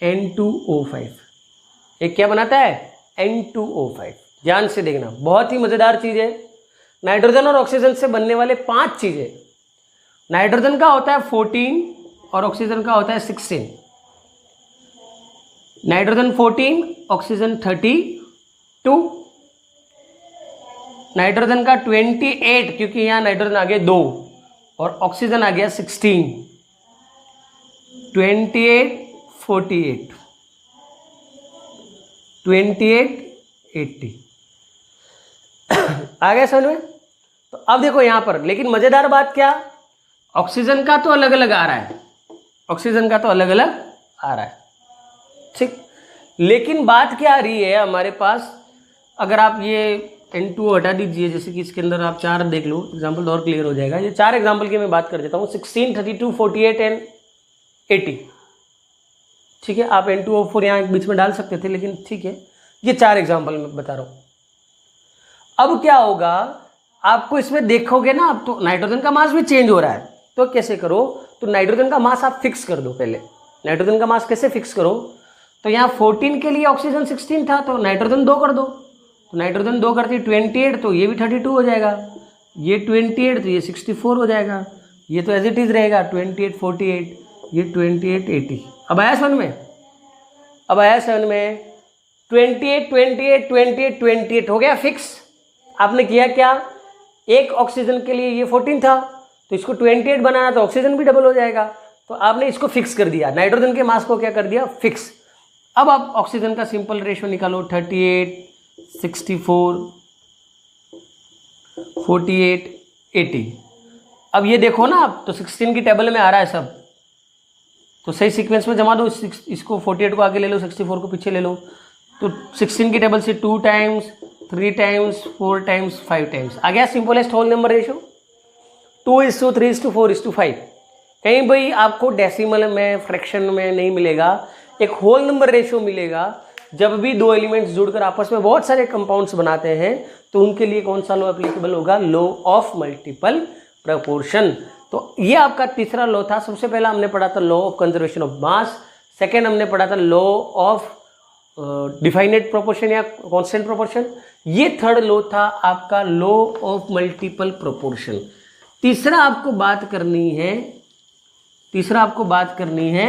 N2O5. एक क्या बनाता है? N2O5. ध्यान से देखना, बहुत ही मजेदार चीज है. नाइट्रोजन और ऑक्सीजन से बनने वाले 5 चीजें. नाइट्रोजन का होता है 14 और ऑक्सीजन का होता है 16. नाइट्रोजन 14, ऑक्सीजन 32, नाइट्रोजन का 28 क्योंकि यहां नाइट्रोजन आ गया 2 और ऑक्सीजन आ गया 16. 28, 48, 28, 80 आ गया समझ में? तो अब देखो यहां पर, लेकिन मजेदार बात क्या, ऑक्सीजन का तो अलग अलग आ रहा है, ऑक्सीजन का तो अलग अलग आ रहा है, ठीक. लेकिन बात क्या आ रही है हमारे पास, अगर आप ये N2 हटा दीजिए, जैसे कि इसके अंदर आप 4 देख लो, एग्जांपल और क्लियर हो जाएगा. ये 4 एग्जांपल की मैं बात कर देता हूँ, 16, 32, 48 एंड 80. ठीक है, आप N2O4 यहाँ बीच में डाल सकते थे, लेकिन ठीक है, ये 4 एग्जांपल मैं बता रहा हूँ. अब क्या होगा, आपको इसमें देखोगे ना, अब तो नाइट्रोजन का मास भी चेंज हो रहा है. तो कैसे करो, तो नाइट्रोजन का मास आप फिक्स कर दो. पहले नाइट्रोजन का मास कैसे फिक्स करो, तो यहाँ 14 के लिए ऑक्सीजन 16 था, तो नाइट्रोजन 2 कर दो. तो नाइट्रोजन 2 करती 28, तो ये भी 32 हो जाएगा. ये 28 तो ये 64 हो जाएगा. ये तो एज इट इज रहेगा 28, 48, ये 28, 80. अब आया समझ में? अब आया समझ में? 28, 28, 28, 28 हो गया फिक्स. आपने किया क्या, एक ऑक्सीजन के लिए ये 14 था, तो इसको 28 बनाना, तो ऑक्सीजन भी डबल हो जाएगा. तो आपने इसको फिक्स कर दिया, नाइट्रोजन के मास को क्या कर दिया, फिक्स. अब आप ऑक्सीजन का सिंपल रेशियो निकालो, 38, 64, 48, 80. अब ये देखो ना आप, तो 16 की टेबल में आ रहा है सब, तो सही सीक्वेंस में जमा दो. इसको 48 को आगे ले लो, 64 को पीछे ले लो. तो 16 की टेबल से 2 टाइम्स, 3 टाइम्स, 4 टाइम्स, 5 टाइम्स आ गया सिंपलेस्ट होल नंबर रेशियो. 2:3:4:5. कहीं भाई आपको डेसिमल में, फ्रैक्शन में नहीं मिलेगा, एक होल नंबर रेशियो मिलेगा. जब भी 2 एलिमेंट्स जुड़कर आपस में बहुत सारे कंपाउंड्स बनाते हैं, तो उनके लिए कौन सा लॉ एप्लीकेबल होगा, लॉ ऑफ मल्टीपल प्रोपोर्शन. तो ये आपका तीसरा लॉ था. सबसे पहला हमने पढ़ा था law of conservation of mass, second हमने पढ़ा था लॉ ऑफ डिफाइनेट प्रोपोर्शन या कांस्टेंट प्रोपोर्शन. ये थर्ड लॉ था आपका लॉ ऑफ मल्टीपल प्रोपोर्शन. तीसरा आपको बात करनी है,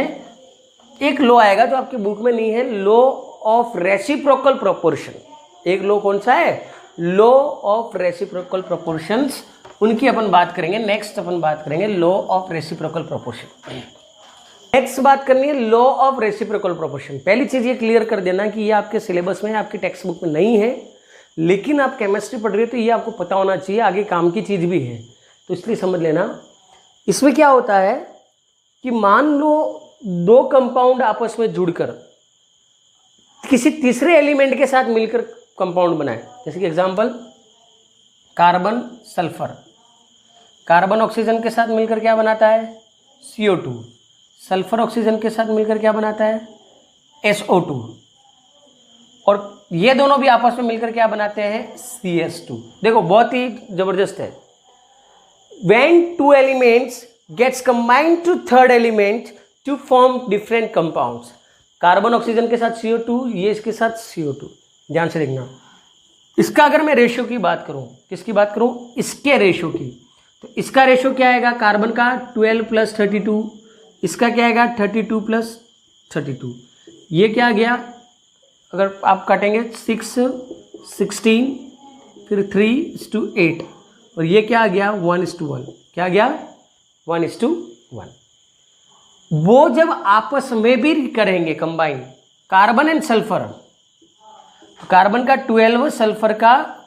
एक लॉ आएगा जो आपकी बुक में नहीं है, लॉ ऑफ रेसिप्रोकल प्रोपोर्शन. एक लॉ कौन सा है, लॉ ऑफ रेसिप्रोकल प्रोपोर्शंस. उनकी अपन बात करेंगे. नेक्स्ट अपन बात करेंगे law of reciprocal proportion. Next बात करनी है लॉ ऑफ रेसिप्रोकल प्रोपोर्शन. पहली चीज ये क्लियर कर देना कि ये आपके सिलेबस में, आपकी टेक्स्ट बुक में नहीं है, लेकिन आप केमिस्ट्री पढ़ रहे हो तो ये आपको पता होना चाहिए, आगे काम की चीज भी है, तो इसलिए समझ लेना. इसमें क्या होता है कि मान लो 2 कंपाउंड आपस में जुड़कर किसी तीसरे एलिमेंट के साथ मिलकर कंपाउंड बनाए. जैसे कि example, carbon sulphur. Carbon oxygen के साथ मिलकर क्या बनाता है, CO2. सल्फर ऑक्सीजन के साथ मिलकर क्या बनाता है, SO2. और ये दोनों भी आपस में मिलकर क्या बनाते हैं, CS2. देखो बहुत ही जबरदस्त है. When 2 elements gets combined to third element to form different compounds. Carbon oxygen के साथ CO2, ये इसके साथ CO2. ध्यान से देखना. इसका अगर मैं रेशियो की बात करूं, किसकी बात करूं, इसके रेशियो की, तो इसका रेशियो क्या आएगा, कार्बन का 12 + 32, इसका क्या आएगा 32 + 32. ये क्या आ गया, अगर आप काटेंगे 6, 16, फिर 3:8, और ये क्या आ गया 1:1. क्या आ गया 1:1. 1। वो जब आपस में भी करेंगे कंबाइन, कार्बन एंड सल्फर, तो कार्बन का 12, सल्फर का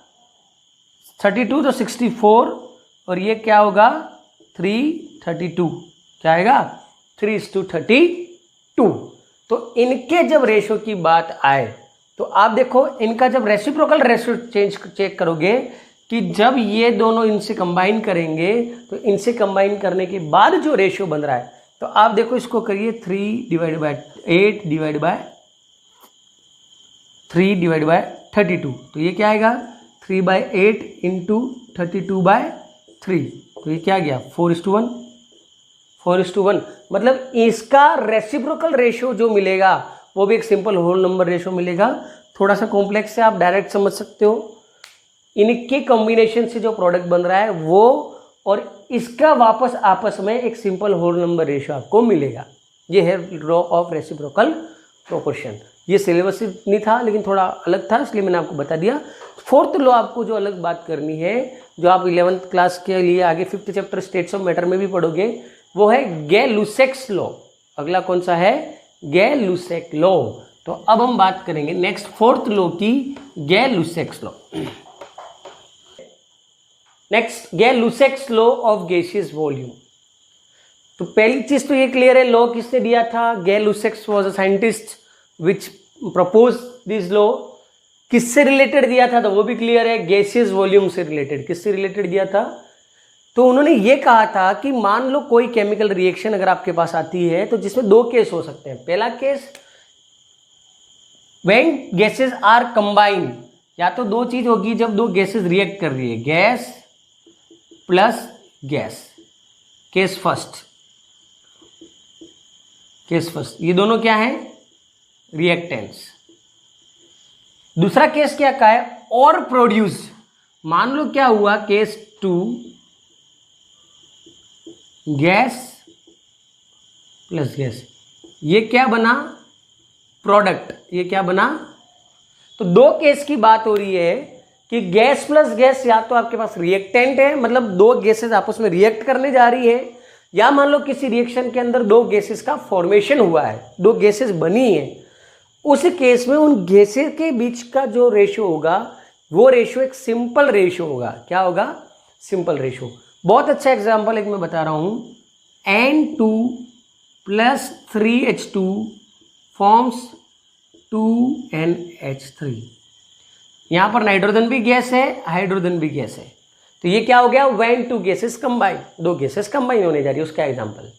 32, तो 64, और ये क्या होगा 332, क्या आएगा 3:32। तो इनके जब रेशो की बात आए तो आप देखो इनका जब रेसिप्रोकल रेशो चेक करोगे कि जब ये दोनों इनसे कंबाइन करेंगे तो इनसे कंबाइन करने के बाद जो रेशो बन रहा है, तो आप देखो इसको करिए 3/8/3/32, तो ये क्या आएगा 3/8 इंटू 32/3, तो ये क्या गया 4:1, 4:1। मतलब इसका रेसिप्रोकल रेशो जो मिलेगा वो भी एक सिंपल होल नंबर रेशो मिलेगा। थोड़ा सा कॉम्प्लेक्स है, आप डायरेक्ट समझ सकते हो। इनके कॉम्बिनेशन से जो प्रोडक्ट बन रहा है वो और इसका वापस आपस में एक सिंपल होल नंबर रेशो आपको मिलेगा। ये है लॉ ऑफ रेसिप्रोकल प्रोपोर्शन। ये सिलेबस नहीं था लेकिन थोड़ा अलग था, इसलिए मैंने आपको बता दिया। फोर्थ लॉ आपको जो अलग बात करनी है, जो आप 11th क्लास के लिए आगे 5th chapter states of matter में भी पढ़ोगे, वो है गे-लुसेक्स लॉ। अगला कौन सा है, गे-लुसेक लॉ। तो अब हम बात करेंगे नेक्स्ट फोर्थ लॉ की, Gay Lussac's law. Next, Gay Lussac's law of gaseous volume. तो पहली चीज तो ये क्लियर है, लॉ किसने दिया था, Gay Lussac's was a scientist which propose this law. किससे रिलेटेड दिया था, तो वो भी क्लियर है, गैसियस वॉल्यूम से रिलेटेड। किससे रिलेटेड दिया था, तो उन्होंने ये कहा था कि मान लो कोई केमिकल रिएक्शन अगर आपके पास आती है तो जिसमें दो केस हो सकते हैं। पहला case, when gases are combined, या तो दो चीज होगी जब दो गैसेस रिएक्ट कर रही है, gas plus gas, case first, case first, ये दोनों क्या है, रिएक्टेंट्स। दूसरा केस क्या का है, और प्रोड्यूस्ड। मान लो क्या हुआ, केस 2, गैस प्लस गैस, ये क्या बना, प्रोडक्ट। ये क्या बना, तो दो केस की बात हो रही है कि गैस प्लस गैस, या तो आपके पास रिएक्टेंट है, मतलब दो गैसेस आपस में रिएक्ट करने जा रही है, या मान लो किसी रिएक्शन के अंदर दो गैसेस का फॉर्मेशन हुआ है, दो गैसेस बनी है। उस केस में उन गैसेस के बीच का जो रेशो होगा वो रेशो एक सिंपल रेशो होगा। क्या होगा, सिंपल रेशो। बहुत अच्छा एग्जांपल एक मैं बता रहा हूं, N2 plus 3H2 forms 2NH3। यहां पर नाइट्रोजन भी गैस है, हाइड्रोजन भी गैस है, तो ये क्या हो गया, व्हेन टू गैसेस कंबाइन, दो गैसेस कंबाइन होने जा रही है, उसका एग्जांपल।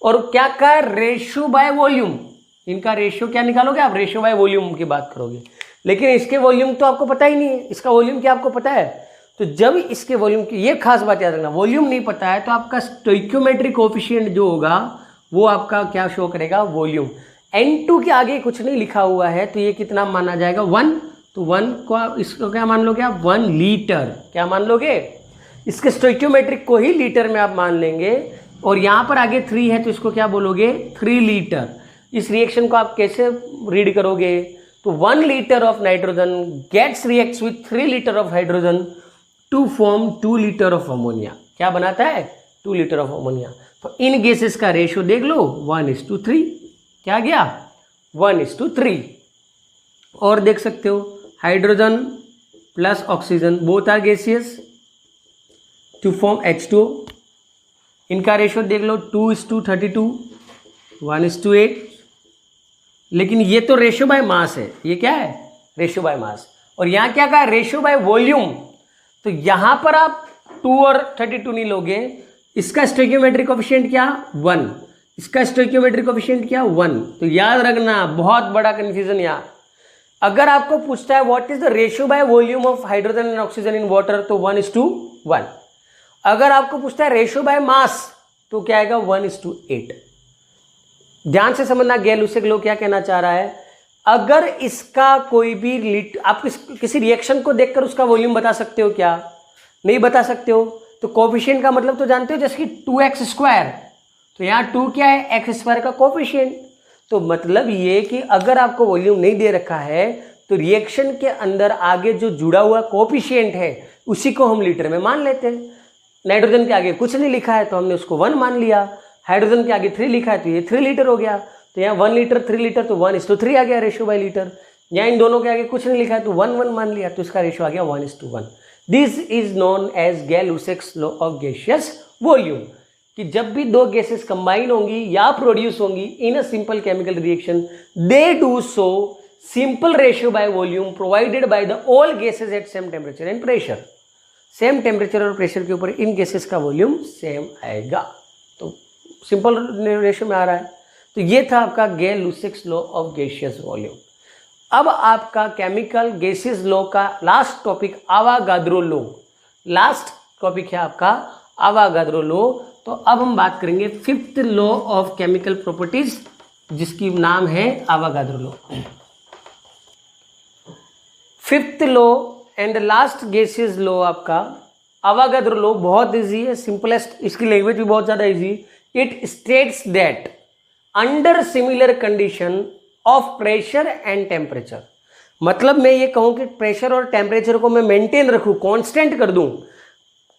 और क्या का, रेशियो बाय वॉल्यूम। इनका रेशियो क्या निकालोगे आप, रेशियो बाय वॉल्यूम की बात करोगे, लेकिन इसके वॉल्यूम तो आपको पता ही नहीं है। इसका वॉल्यूम क्या आपको पता है, तो जब इसके वॉल्यूम की, ये खास बात याद रखना, वॉल्यूम नहीं पता है तो आपका स्टोइकियोमेट्रिक कोएफिशिएंट जो होगा वो आपका क्या शो करेगा, वॉल्यूम। N2 के आगे कुछ नहीं लिखा हुआ है तो ये कितना माना जाएगा, 1। तो 1 को इसको क्या मान लोगे आप, 1 लीटर। क्या मान लोगे, इसके स्टोइकियोमेट्रिक को ही लीटर में आप मान लेंगे। और यहां पर आगे 3 है तो इसको क्या बोलोगे, 3 लीटर। इस रिएक्शन को आप कैसे रीड करोगे, तो 1 litre of nitrogen gets reacts with 3 litre of hydrogen to form 2 litre of ammonia. क्या बनाता है, 2 लीटर ऑफ अमोनिया। तो इन गैसेस का रेशियो देख लो, 1:3। क्या गया, 1:3। और देख सकते हो, hydrogen plus oxygen both are gaseous to form H2O। इनका रेशियो देख लो, 2:32, 1:8। लेकिन ये तो रेशियो बाय मास है, ये क्या है, रेशियो बाय मास। और यहां क्या कहा, रेशियो बाय वॉल्यूम। तो यहां पर आप 2 और 32 नहीं लोगे, इसका स्टोइकियोमेट्रिक कोएफिशिएंट क्या, 1, इसका स्टोइकियोमेट्रिक कोएफिशिएंट क्या, 1। तो याद रखना, बहुत बड़ा कंफ्यूजन यहाँ। अगर आपको पूछता है what is the ratio by volume of hydrogen and oxygen in water, तो 1:1। अगर आपको पूछता है रेशियो बाय मास, तो क्या आएगा, 1:8। ध्यान से समझना, गे-लुसेक लॉ क्या कहना चाह रहा है। अगर इसका कोई भी आप किसी रिएक्शन को देखकर उसका वॉल्यूम बता सकते हो क्या, नहीं बता सकते हो। तो कोएफिशिएंट का मतलब तो जानते हो, जैसे कि 2x², तो यहाँ 2 क्या है, x² का कोएफिशिएंट। तो मतलब ये कि अगर आपको वॉल्यूम नहीं दे रखा है तो रिएक्शन के अंदर आगे जो जुड़ा हुआ कोएफिशिएंट है उसी को हम लीटर में मान लेते हैं। नाइट्रोजन के आगे कुछ नहीं लिखा है तो हमने उसको 1 मान लिया, हाइड्रोजन के आगे 3 लिखा है तो ये 3 लीटर हो गया, तो यहाँ 1 लीटर 3 लीटर तो 1:3 आ गया रेशियो बाय लीटर। यहाँ इन दोनों के आगे कुछ नहीं लिखा है तो 1:1 मान लिया, तो इसका रेशियो आ गया 1:1। This is known as Gay Lussac's law of gaseous volume, कि जब भी दो गैसेस कंबाइन होंगी या प्रोड्यूस होंगी in a simple chemical reaction, they do so simple ratio by volume provided by the all gases at same temperature and pressure. Same temperature और pressure के ऊपर इन गैसेस का वॉल्यूम सेम आएगा, तो सिंपल रेशियो में आ रहा है। तो ये था आपका Gay Lussac's law of gaseous volume. अब आपका केमिकल गैसेस लॉ का last topic Avogadro law, last topic है आपका आवागाद्रो लॉ। तो अब हम बात करेंगे 5th law of chemical properties, जिसकी नाम है Avogadro law. 5th law and last gaseous law आपका आवागाद्रो लॉ बहुत इजी है, सिंपलेस्ट, इसकी लैंग्वेज भी बहुत ज़्यादा easy. It states that under similar condition of pressure and temperature, मतलब मैं ये कहूँ कि प्रेशर और टेम्परेचर को मैं मेंटेन रखूँ, कांस्टेंट कर दूँ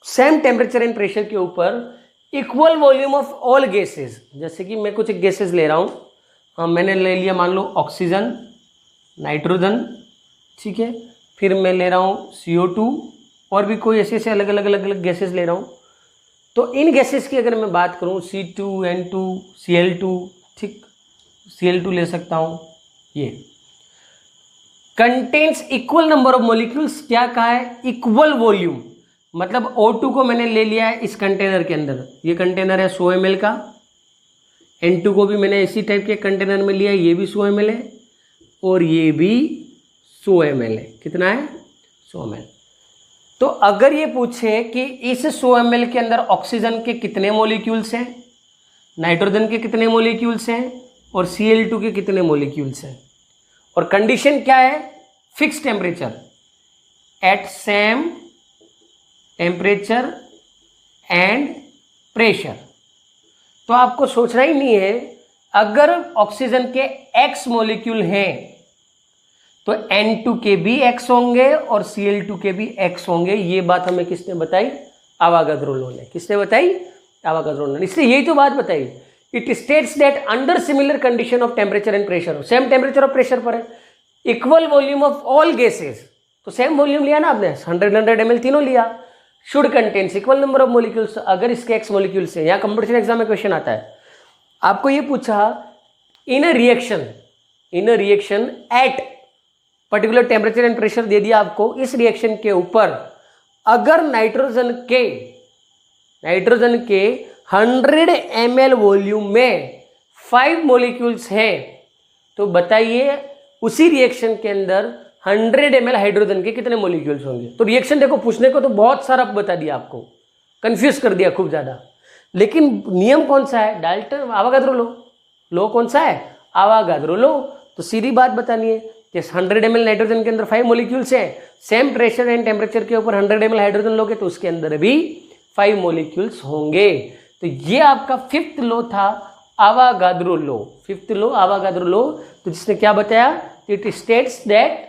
सेम टेम्परेचर एंड प्रेशर के ऊपर, equal volume of all gases. जैसे कि मैं कुछ गैसेस ले रहा हूँ, मैंने ले लिया मान लो ऑक्सीजन, नाइट्रोजन, ठीक है, फिर मैं ले रहा हूँ CO2 और भी कोई ऐसे ऐसे अलग अलग गैसेस ले रहा हूँ। तो इन गैसेस की अगर मैं बात करूँ C2N2 Cl2, ठीक, Cl2 ले सकता हूँ, ये contains equal number of molecules, क्या कहा है, इक्वल वॉल्यूम, मतलब O2 को मैंने ले लिया है इस कंटेनर के अंदर, ये कंटेनर है 100 ml का, N2 को भी मैंने इसी टाइप के कंटेनर में लिया है, ये भी 100 ml है और ये भी 100 ml है। कितना है, 100 ml। तो अगर ये पूछे कि इस 100 ml के अंदर ऑक्सीजन के कितने मॉलिक्यूल्स हैं, नाइट्रोजन के कितने मॉलिक्यूल्स हैं और Cl2 के कितने मॉलिक्यूल्स हैं, और कंडीशन क्या है, fix temperature at same temperature and pressure, तो आपको सोचना ही नहीं है। अगर ऑक्सीजन के X मॉलिक्यूल हैं तो N2 के भी X होंगे और Cl2 के भी X होंगे। ये बात हमें किसने बताई, आवागाद्रो लॉ ने। किसने बताई, आवागाद्रो लॉ ने। इसलिए यही तो बात बताई, it states that under similar condition of temperature and pressure, same temperature और प्रेशर पर है, equal volume of all gases, तो सेम वॉल्यूम लिया ना आपने, 100 ml तीनों लिया, should contains equal number of molecules. अगर इसके X मॉलिक्यूल्स है, यहाँ कंपटीशन एग्जाम में क्वेश्चन आता है, आपको ये पूछा in a reaction at particular temperature and pressure दे दिया आपको, इस रिएक्शन के ऊपर अगर नाइट्रोजन के 100 ml वॉल्यूम में 5 मॉलिक्यूल्स हैं, तो बताइए उसी रिएक्शन के अंदर 100 ml हाइड्रोजन के कितने मॉलिक्यूल्स होंगे। तो रिएक्शन देखो, पूछने को तो बहुत सारा बता दिया आपको, कंफ्यूज कर दिया खूब ज्यादा, लेकिन नियम कौन सा है, डाल्टन आवागाद्रो लॉ कौन सा है, आवागाद्रो लॉ। तो सीधी बात बतानी है कि 100 ml नाइट्रोजन के अंदर 5 मॉलिक्यूल्स हैं, सेम प्रेशर एंड टेम्परेचर के ऊपर 100 ml हाइड्रोजन लोगे तो उसके अंदर भी 5 मॉलिक्यूल्स होंगे। तो ये आपका 5th लॉ था, आवागाद्रो लॉ। 5th लॉ, आवागाद्रो लॉ, तो जिसने क्या बताया, it states that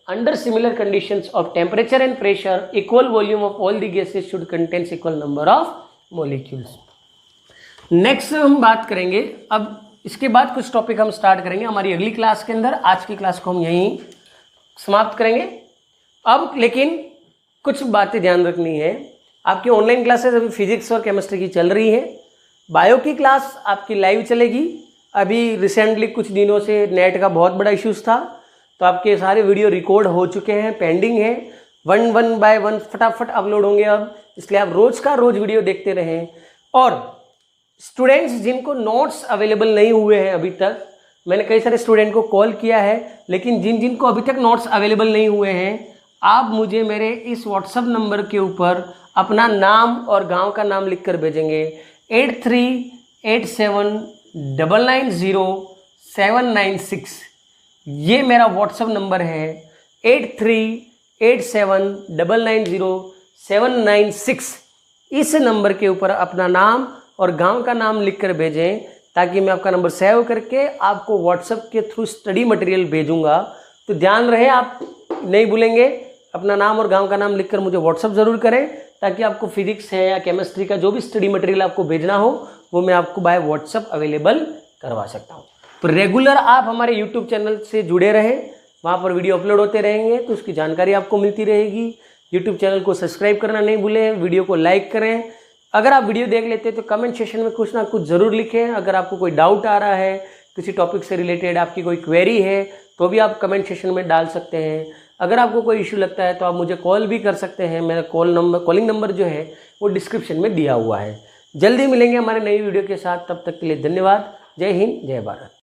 under similar conditions of temperature and pressure, equal volume of all the gases should contain equal number of molecules. Next हम बात करेंगे, अब इसके बाद कुछ टॉपिक हम स्टार्ट करेंगे हमारी अगली क्लास के अंदर। आज की क्लास को हम यहीं समाप्त करेंगे। अब लेकिन कुछ बातें ध्यान रखनी है, आपकी ऑनलाइन क्लासेस अभी फिजिक्स और केमिस्ट्री की चल रही है, बायो की क्लास आपकी लाइव चलेगी। अभी रिसेंटली कुछ दिनों से नेट का बहुत बड़ा इश्यूज था, तो आपके सारे वीडियो रिकॉर्ड हो चुके हैं, पेंडिंग है, 1 बाय 1 फटाफट अपलोड होंगे अब, इसलिए आप रोज का रोज वीडियो देखते रहें। और स्टूडेंट्स जिनको नोट्स अवेलेबल नहीं हुए हैं अभी तक, मैंने कई सारे स्टूडेंट को कॉल किया है, लेकिन जिनको अभी तक नोट्स अवेलेबल नहीं हुए हैं, आप मुझे मेरे इस व्हाट्सएप नंबर के ऊपर अपना नाम और गांव का नाम लिखकर भेजेंगे 8387907996। ये मेरा व्हाट्सएप नंबर है 8387909796। इस नंबर के ऊपर अपना नाम और गांव का नाम लिखकर भेजें, ताकि मैं आपका नंबर सेव करके आपको व्हाट्सएप के थ्रू स्टडी मटेरियल भेजूंगा। तो ध्यान रहे, आप नहीं भूलेंगे, अपना नाम और गांव का नाम लिखकर मुझे व्हाट्सएप ज़रूर करें, ताकि आपको फिजिक्स है या केमिस्ट्री का जो भी स्टडी मटेरियल आपको भेजना हो वो मैं आपको बाय व्हाट्सअप अवेलेबल करवा सकता हूँ। तो रेगुलर आप हमारे यूट्यूब चैनल से जुड़े रहें, वहाँ पर वीडियो अपलोड होते रहेंगे तो उसकी जानकारी आपको मिलती रहेगी। यूट्यूब चैनल को सब्सक्राइब करना नहीं भूलें, वीडियो को लाइक करें। अगर आप वीडियो देख लेते हैं तो कमेंट सेक्शन में कुछ ना कुछ ज़रूर लिखें। अगर आपको कोई डाउट आ रहा है, किसी टॉपिक से रिलेटेड आपकी कोई क्वेरी है तो भी आप कमेंट सेक्शन में डाल सकते हैं। अगर आपको कोई इशू लगता है तो आप मुझे कॉल भी कर सकते हैं। मेरा कॉलिंग नंबर जो है वो डिस्क्रिप्शन में दिया हुआ है। जल्दी मिलेंगे हमारे नई वीडियो के साथ, तब तक के लिए धन्यवाद। जय हिंद, जय भारत।